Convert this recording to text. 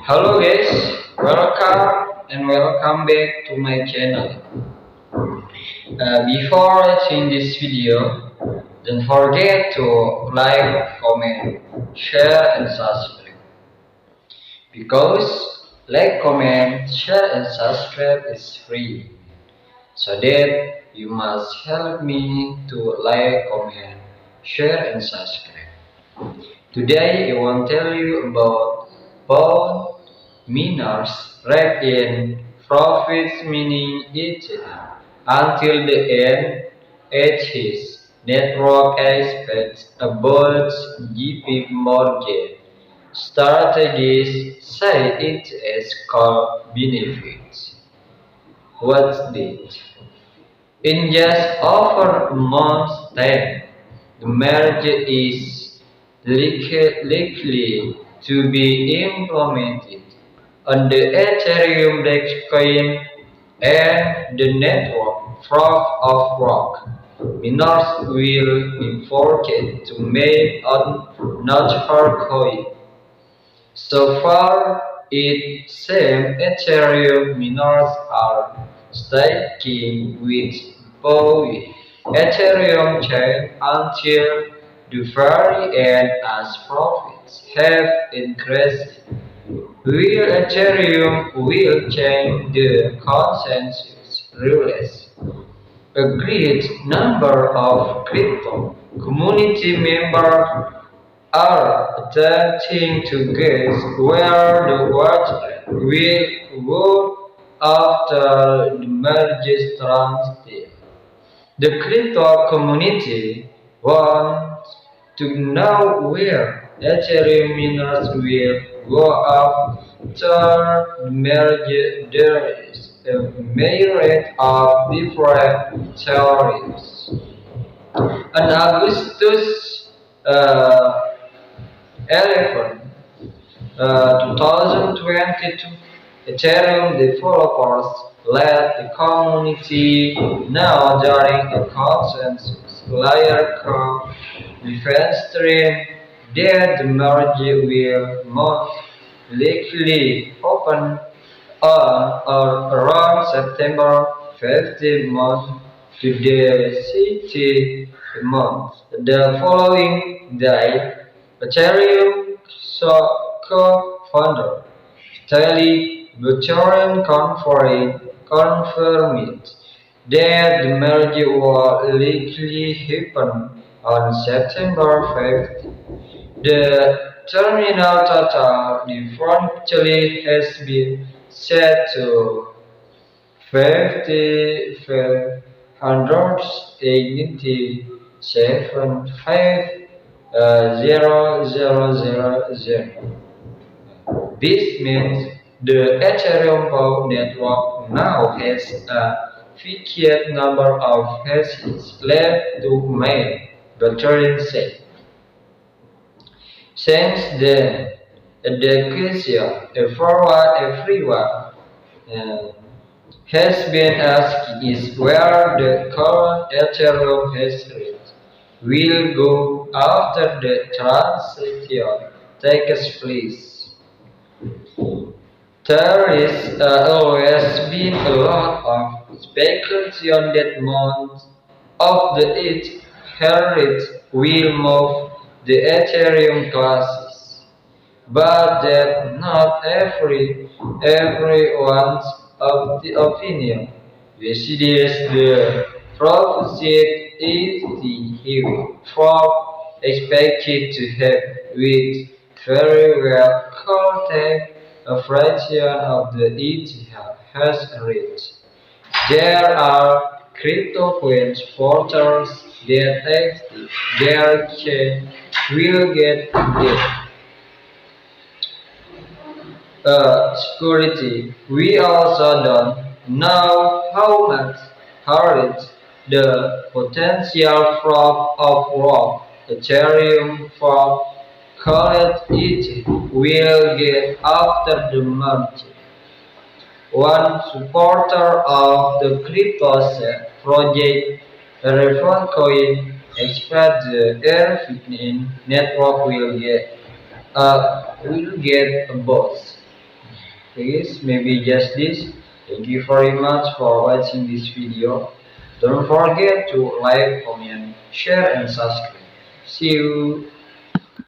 Hello guys, welcome back to my channel. Before watching this video, don't forget to like, comment, share and subscribe. Because like, comment, share and subscribe is free. So that you must help me to like, comment, share and subscribe. Today I want to tell you about bond miners wrap in profits meaning Ethe until the end his network expects a bulge GP mortgage strategies say it is called benefits. What's this? In just over a month's time, the merger is likely to be implemented on the Ethereum blockchain and the network proof of work. Miners will be forced to make another coin. So far, it seems Ethereum miners are staking with both Ethereum chain until the very end as profits have increased. Will Ethereum will change the consensus rules? A great number of crypto community members are attempting to guess where the watch will go after the merger standstill. The crypto community wants to know where Ethereum miners will go after the merger. There is a myriad of different theories. On Augustus 11, 2022, Ethereum developers led the community now during a consensus layer called defense stream that the merger will most likely open on or around September 15th month to the 60th month. The following day, Ethereum co-founder Vitalik Buterin confirmed that the merger will likely happen on September 5th. The terminal total differentially has been set to 5,587,500,000. This means the Ethereum Power network now has a finite number of hashes left to make, Buterin said. Since then, the question everyone has been asked is where the current Ethereum hash rate will go after the transaction takes place. There is always been a lot of speculation that most of the ETH rate will move the Ethereum classes, but that not everyone's of the opinion. Besides the proposed Ethe for expected to have with very well contact a fraction of the ETH hash rate. There are cryptocurrency portals that expect their chain will get security. We also don't know how much hurt the potential proof of work Ethereum for called Ethe will get after the merger. One supporter of the crypto project, Coin, expects the Air15 network will get a boost. Please, maybe just this. Thank you very much for watching this video. Don't forget to like, comment, share, and subscribe. See you.